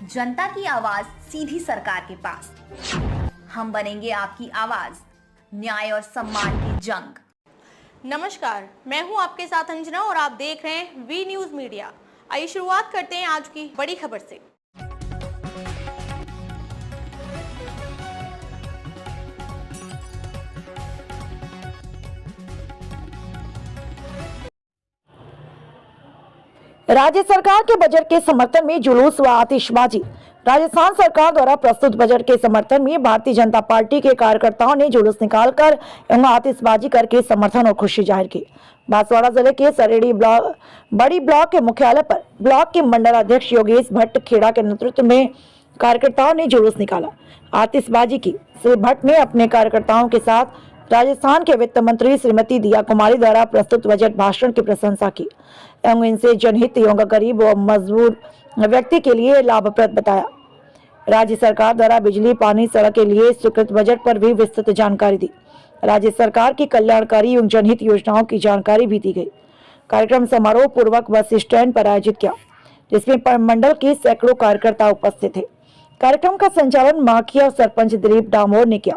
जनता की आवाज सीधी सरकार के पास। हम बनेंगे आपकी आवाज, न्याय और सम्मान की जंग। नमस्कार, मैं हूं आपके साथ अंजना और आप देख रहे हैं वी न्यूज मीडिया। आइए शुरुआत करते हैं आज की बड़ी खबर से। राज्य सरकार के बजट के समर्थन में जुलूस व आतिशबाजी। राजस्थान सरकार द्वारा प्रस्तुत बजट के समर्थन में भारतीय जनता पार्टी के कार्यकर्ताओं ने जुलूस निकालकर एवं आतिशबाजी करके समर्थन और खुशी जाहिर की। बांसवाड़ा जिले के सरेड़ी बड़ी ब्लॉक के मुख्यालय पर ब्लॉक के मंडल अध्यक्ष योगेश भट्ट खेड़ा के नेतृत्व में कार्यकर्ताओं ने जुलूस निकाला, आतिशबाजी की। श्री भट्ट ने अपने कार्यकर्ताओं के साथ राजस्थान के वित्त मंत्री श्रीमती दिया कुमारी द्वारा प्रस्तुत बजट भाषण की प्रशंसा की एवं इनसे जनहित एवं गरीब व मजबूर व्यक्ति के लिए लाभप्रद बताया। राज्य सरकार द्वारा बिजली, पानी, सड़क के लिए स्वीकृत बजट पर भी विस्तृत जानकारी दी। राज्य सरकार की कल्याणकारी एवं जनहित योजनाओं की जानकारी भी दी गई। कार्यक्रम समारोह पूर्वक बस स्टैंड पर आयोजित किया, जिसमें मंडल के सैकड़ों कार्यकर्ता उपस्थित थे। कार्यक्रम का संचालन माखिया और सरपंच दिलीप डामोर ने किया।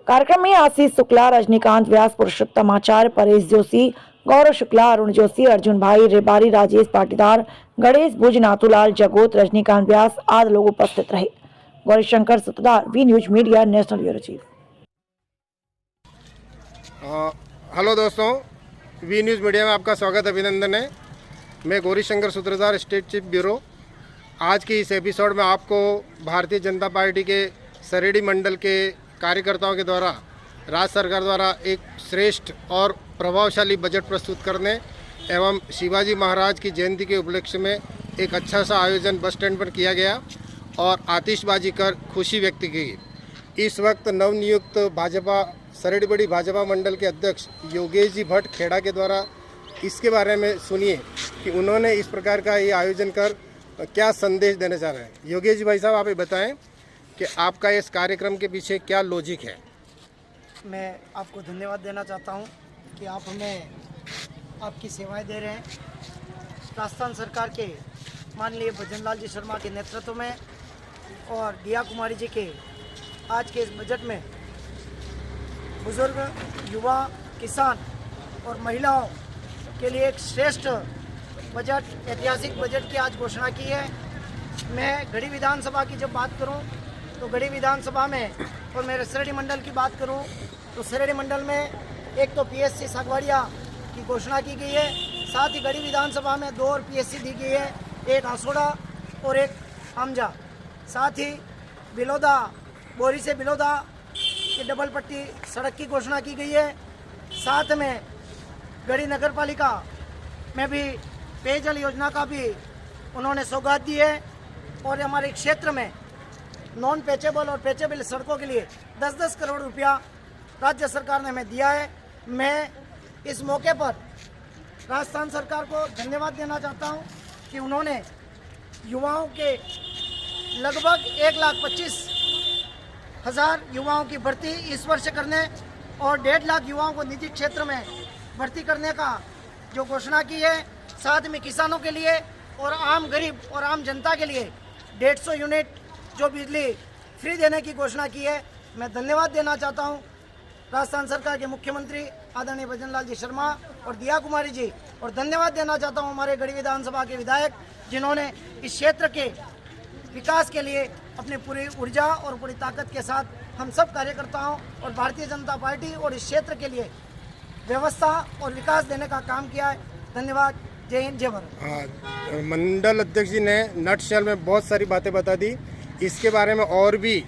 कार्यक्रम में आशीष शुक्ला, रजनीकांत व्यास, पुरुषोत्तम आचार्य, परेश जोशी, गौरव शुक्ला, अरुण जोशी, अर्जुन भाई रेबारी, राजेश पाटीदार, गणेश भुज, नाथूलाल जगोत, रजनीकांत व्यास आदि लोग उपस्थित रहे। गौरीशंकर सूत्रधार, V news media, national bureau chief. Hello दोस्तों, वी न्यूज मीडिया में आपका स्वागत, अभिनंदन है। मैं गौरीशंकर सूत्रधार, स्टेट चीफ ब्यूरो। आज की इस एपिसोड में आपको भारतीय जनता पार्टी के सरेड़ी मंडल के कार्यकर्ताओं के द्वारा राज्य सरकार द्वारा एक श्रेष्ठ और प्रभावशाली बजट प्रस्तुत करने एवं शिवाजी महाराज की जयंती के उपलक्ष्य में एक अच्छा सा आयोजन बस स्टैंड पर किया गया और आतिशबाजी कर खुशी व्यक्त की। इस वक्त नवनियुक्त भाजपा सरेड़ी बड़ी भाजपा मंडल के अध्यक्ष योगेश जी भट्ट खेड़ा के द्वारा इसके बारे में सुनिए कि उन्होंने इस प्रकार का ये आयोजन कर क्या संदेश देना चाह रहे हैं। योगेश जी भाई साहब, आप ये बताएं कि आपका इस कार्यक्रम के पीछे क्या लॉजिक है। मैं आपको धन्यवाद देना चाहता हूं कि आप हमें आपकी सेवाएं दे रहे हैं। राजस्थान सरकार के माननीय भजनलाल जी शर्मा के नेतृत्व में और दिया कुमारी जी के आज के इस बजट में बुजुर्ग, युवा, किसान और महिलाओं के लिए एक श्रेष्ठ बजट, ऐतिहासिक बजट की आज घोषणा की है। मैं गढ़ी विधानसभा की जब बात करूं तो गढ़ी विधानसभा में और मेरे सरेड़ी मंडल की बात करूं तो सरेड़ी मंडल में एक तो पीएससी सागवाड़िया की घोषणा की गई है, साथ ही गढ़ी विधानसभा में 2 और पीएससी दी गई है, एक आसोड़ा और एक आमजा। साथ ही बिलोदा, बोरी से बिलोदा की डबल पट्टी सड़क की घोषणा की गई है। साथ में गढ़ी नगर पालिका में भी पेयजल योजना का भी उन्होंने सौगात दी है और हमारे क्षेत्र में नॉन पेचेबल और पेचेबल सड़कों के लिए 10-10 करोड़ रुपया राज्य सरकार ने हमें दिया है। मैं इस मौके पर राजस्थान सरकार को धन्यवाद देना चाहता हूं कि उन्होंने युवाओं के लगभग 1,25,000 युवाओं की भर्ती इस वर्ष करने और 1.5 लाख युवाओं को निजी क्षेत्र में भर्ती करने का जो घोषणा की है। साथ में किसानों के लिए और आम गरीब और आम जनता के लिए 150 यूनिट जो बिजली फ्री देने की घोषणा की है। मैं धन्यवाद देना चाहता हूं राजस्थान सरकार के मुख्यमंत्री आदरणीय भजनलाल जी शर्मा और दिया कुमारी जी, और धन्यवाद देना चाहता हूं हमारे गढ़ी विधानसभा के विधायक जिन्होंने इस क्षेत्र के विकास के लिए अपनी पूरी ऊर्जा और पूरी ताकत के साथ हम सब कार्यकर्ताओं और भारतीय जनता पार्टी और इस क्षेत्र के लिए व्यवस्था और विकास देने का काम किया है। धन्यवाद। जय हिंद, जय भारत। मंडल अध्यक्ष जी ने नटशेल में बहुत सारी बातें बता दी। इसके बारे में और भी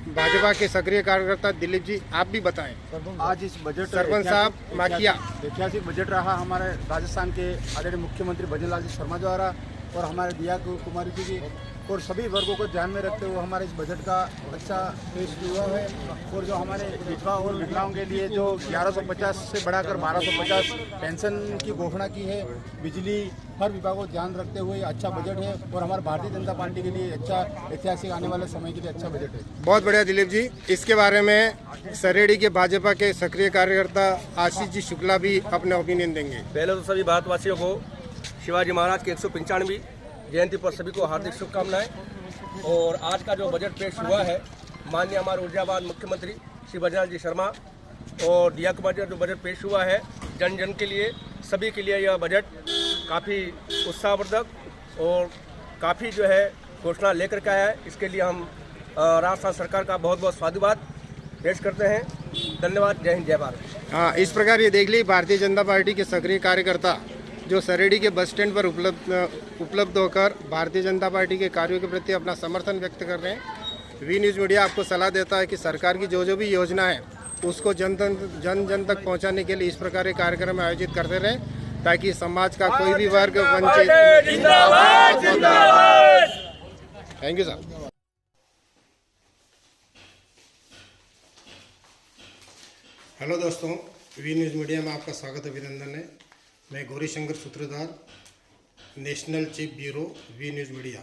भाजपा के सक्रिय कार्यकर्ता दिलीप जी, आप भी बताएं। आज इस बजट सरपंच साहब माखिया ऐतिहासिक बजट रहा हमारे राजस्थान के आदरणीय मुख्यमंत्री भजनलाल जी शर्मा द्वारा और हमारे दिया कुमारी जी और सभी वर्गों को ध्यान में रखते हुए हमारे इस बजट का अच्छा पेश हुआ है। और जो हमारे विधवा और विकलांगों के लिए जो 1150 से बढ़ाकर 1250 पेंशन की घोषणा की है, बिजली हर विभाग को ध्यान रखते हुए अच्छा बजट है और हमारे भारतीय जनता पार्टी के लिए अच्छा ऐतिहासिक आने वाले समय के लिए अच्छा बजट है। बहुत बढ़िया दिलीप जी। इसके बारे में सरेड़ी के भाजपा के सक्रिय कार्यकर्ता आशीष जी शुक्ला भी अपने ओपिनियन देंगे। पहले तो सभी भारतवासियों को शिवाजी महाराज की 195 जयंती पर सभी को हार्दिक शुभकामनाएं। और आज का जो बजट पेश हुआ है, माननीय हमारे ऊर्जावान मुख्यमंत्री श्री भजनलाल जी शर्मा और दिया कुमार जी, जो बजट पेश हुआ है जन जन के लिए, सभी के लिए यह बजट काफ़ी उत्साहवर्धक और काफ़ी जो है घोषणा लेकर के आया है। इसके लिए हम राजस्थान सरकार का बहुत बहुत साधुवाद पेश करते हैं। धन्यवाद। जय हिंद, जय भारत। हाँ, इस प्रकार ये देख ली भारतीय जनता पार्टी के सक्रिय कार्यकर्ता जो सरेडी के बस स्टैंड पर उपलब्ध होकर भारतीय जनता पार्टी के कार्यों के प्रति अपना समर्थन व्यक्त कर रहे हैं। वी न्यूज़ मीडिया आपको सलाह देता है कि सरकार की जो भी योजना है उसको जन जन तक पहुंचाने के लिए इस प्रकार के कार्यक्रम आयोजित करते रहें, ताकि समाज का कोई भी वर्ग वंचित। Thank you sir. हेलो दोस्तों, वी न्यूज़ मीडिया में आपका स्वागत अभिनंदन है। मैं गौरीशंकर सूत्रधार, national chief bureau, V news media.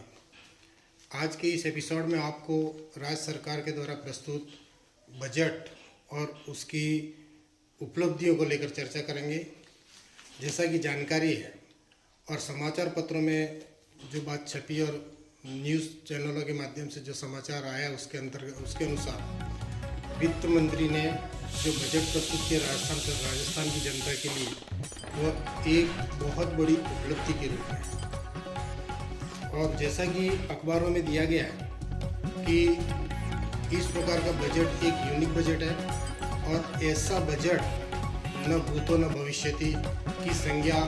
आज के इस एपिसोड में आपको राज्य सरकार के द्वारा प्रस्तुत बजट और उसकी उपलब्धियों को लेकर चर्चा करेंगे। जैसा कि जानकारी है और समाचार पत्रों में जो बात छपी और न्यूज़ चैनलों के माध्यम से जो समाचार आया उसके अनुसार वित्त मंत्री ने जो बजट प्रस्तुत किया राजस्थान की जनता के लिए, वह एक बहुत बड़ी उपलब्धि के रूप में। और जैसा कि अखबारों में दिया गया है कि इस प्रकार का बजट एक यूनिक बजट है और ऐसा बजट न भूतो न भविष्यति की संज्ञा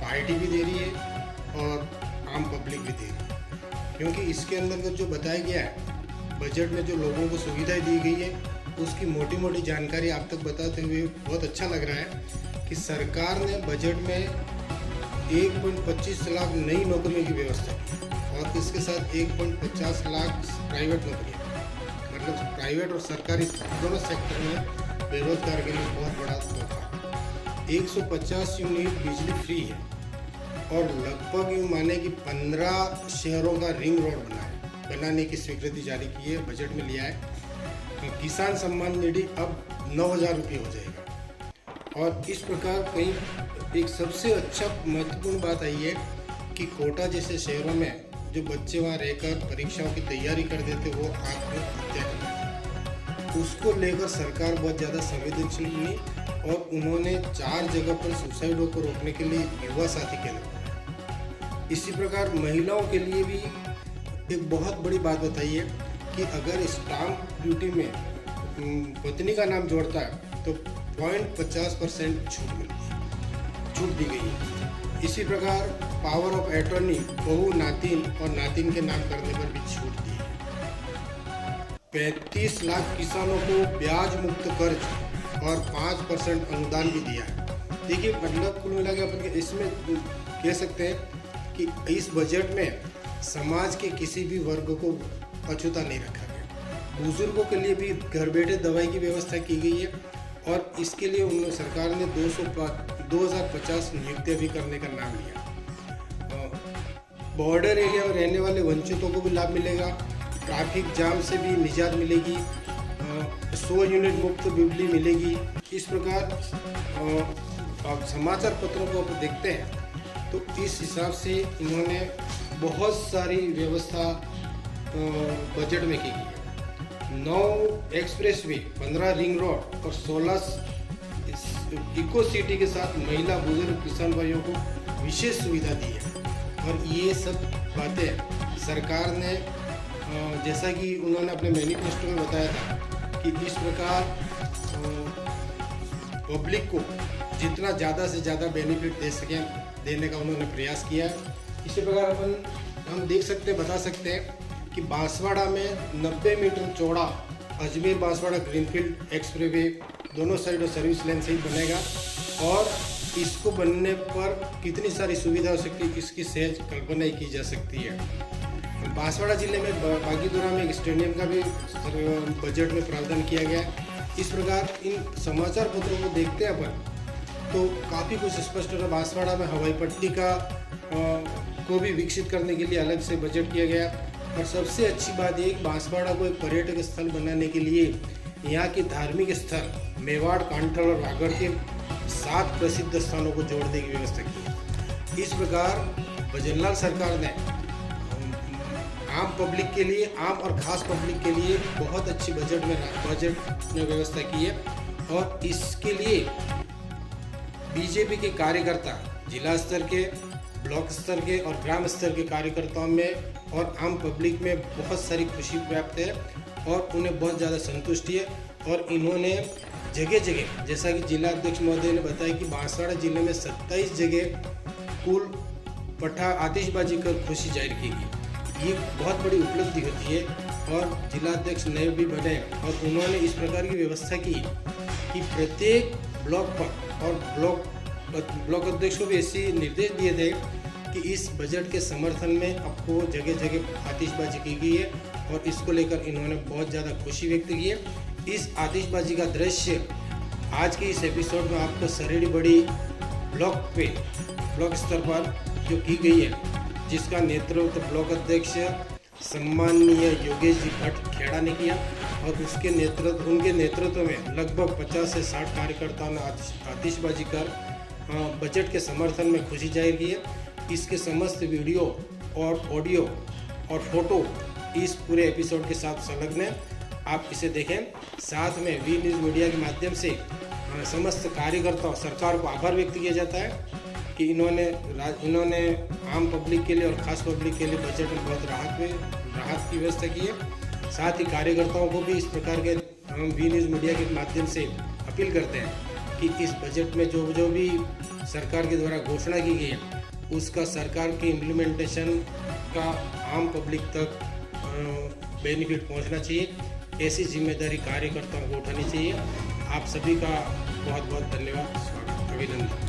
पार्टी भी दे रही है और आम पब्लिक भी दे रही है, क्योंकि इसके अंदर जो बताया गया है बजट में जो लोगों को सुविधाएं दी गई है उसकी मोटी मोटी जानकारी आप तक बताते हुए बहुत अच्छा लग रहा है कि सरकार ने बजट में 1.25 लाख नई नौकरियों की व्यवस्था की और इसके साथ 1.50 लाख प्राइवेट नौकरियाँ, मतलब प्राइवेट और सरकारी दोनों सेक्टर में बेरोजगार के लिए बहुत बड़ा तोहफा। 150 यूनिट बिजली फ्री है और लगभग यूँ माने कि 15 शहरों का रिंग रोड बनाने की स्वीकृति जारी की है, बजट में लिया है। किसान सम्मान निधि अब 9,000 रुपये हो जाएगा। और इस प्रकार कहीं एक सबसे अच्छा महत्वपूर्ण बात आई है कि कोटा जैसे शहरों में जो बच्चे वहाँ रहकर परीक्षाओं की तैयारी कर देते वो आत्महत्या करते, उसको लेकर सरकार बहुत ज़्यादा संवेदनशील हुई और उन्होंने 4 जगह पर सुसाइडों को रोकने के लिए युवा साथी केंद्र बनाया। इसी प्रकार महिलाओं के लिए भी एक बहुत बड़ी बात बताई है कि अगर स्टाम्प ड्यूटी में पत्नी का नाम जोड़ता है तो 0.50% छूट दी गई है। इसी प्रकार पावर ऑफ अटॉर्नी बहू, नातिन और नातिन के नाम करने पर भी छूट दी है। 35 लाख किसानों को ब्याज मुक्त कर्ज और 5% अनुदान भी दिया है। देखिए, मतलब कुल मिला के अपन इसमें कह सकते हैं कि इस बजट में समाज के किसी भी वर्ग को अछूता नहीं रखा गया। बुजुर्गों के लिए भी घर बैठे दवाई की व्यवस्था की गई है और इसके लिए उन्होंने सरकार ने 2050 नियुक्तियाँ भी करने का नाम लिया। बॉर्डर एरिया में रहने वाले वंचितों को भी लाभ मिलेगा, ट्रैफिक जाम से भी निजात मिलेगी, 100 यूनिट मुफ्त बिजली मिलेगी। इस प्रकार आप समाचार पत्रों को आप देखते हैं तो इस हिसाब से इन्होंने बहुत सारी व्यवस्था बजट में की गई है। 9 एक्सप्रेस वे, 15 रिंग रोड और 16 इको सिटी के साथ महिला, बुजुर्ग, किसान भाइयों को विशेष सुविधा दी है। और ये सब बातें सरकार ने जैसा कि उन्होंने अपने मैनिफेस्टो में बताया था कि इस प्रकार पब्लिक को जितना ज़्यादा से ज़्यादा बेनिफिट दे सकें देने का उन्होंने प्रयास किया है। इसी प्रकार हम देख सकते हैं, बता सकते हैं कि बांसवाड़ा में 90 मीटर चौड़ा अजमेर बांसवाड़ा ग्रीनफील्ड एक्सप्रेसवे दोनों साइड और सर्विस लेन से ही बनेगा और इसको बनने पर कितनी सारी सुविधा हो सकती है इसकी सहज कल्पना ही की जा सकती है। बांसवाड़ा जिले में बागीदोरा में एक स्टेडियम का भी बजट में प्रावधान किया गया है। इस प्रकार इन समाचार पत्रों को देखते हैं अपन तो काफ़ी कुछ स्पष्ट हो रहा है। बांसवाड़ा में हवाई पट्टी को भी विकसित करने के लिए अलग से बजट किया गया और सबसे अच्छी बात ये बांसवाड़ा को एक पर्यटक स्थल बनाने के लिए यहाँ के धार्मिक स्थल मेवाड़, कांठल और वागड़ के 7 प्रसिद्ध स्थानों को जोड़ने की व्यवस्था की। इस प्रकार भजनलाल सरकार ने आम पब्लिक के लिए, आम और ख़ास पब्लिक के लिए बहुत अच्छी बजट में व्यवस्था की है। और इसके लिए बीजेपी के कार्यकर्ता जिला स्तर के, ब्लॉक स्तर के और ग्राम स्तर के कार्यकर्ताओं में और आम पब्लिक में बहुत सारी खुशी प्राप्त है और उन्हें बहुत ज़्यादा संतुष्टि है। और इन्होंने जगह जगह, जैसा कि जिला अध्यक्ष महोदय ने बताया कि बांसवाड़ा जिले में 27 जगह कुल पटा आतिशबाजी कर खुशी जाहिर की गई। ये बहुत बड़ी उपलब्धि होती है और जिला अध्यक्ष नए भी बने और उन्होंने इस प्रकार की व्यवस्था की कि प्रत्येक ब्लॉक पर और ब्लॉक अध्यक्ष को भी ऐसे निर्देश दिए थे कि इस बजट के समर्थन में आपको जगह जगह आतिशबाजी की गई है और इसको लेकर इन्होंने बहुत ज़्यादा खुशी व्यक्त की है। इस आतिशबाजी का दृश्य आज के इस एपिसोड में आपको सरेड़ी बड़ी ब्लॉक स्तर पर जो की गई है, जिसका नेतृत्व ब्लॉक अध्यक्ष सम्माननीय योगेश जी भट्ट खेड़ा ने किया और उनके नेतृत्व में लगभग 50 से 60 कार्यकर्ताओं ने आतिशबाजी कर बजट के समर्थन में खुशी जाहिर की है। इसके समस्त वीडियो और ऑडियो और फोटो इस पूरे एपिसोड के साथ संलग्न है, आप इसे देखें। साथ में वी न्यूज़ मीडिया के माध्यम से समस्त कार्यकर्ताओं, सरकार को आभार व्यक्त किया जाता है कि इन्होंने आम पब्लिक के लिए और ख़ास पब्लिक के लिए बजट में बहुत राहत की व्यवस्था की है। साथ ही कार्यकर्ताओं को भी इस प्रकार के हम वी न्यूज़ मीडिया के माध्यम से अपील करते हैं कि इस बजट में जो भी सरकार के द्वारा घोषणा की गई है उसका सरकार के इम्प्लीमेंटेशन का आम पब्लिक तक बेनिफिट पहुंचना चाहिए। ऐसी जिम्मेदारी कार्यकर्ताओं को उठानी चाहिए। आप सभी का बहुत बहुत धन्यवाद, अभिनंदन।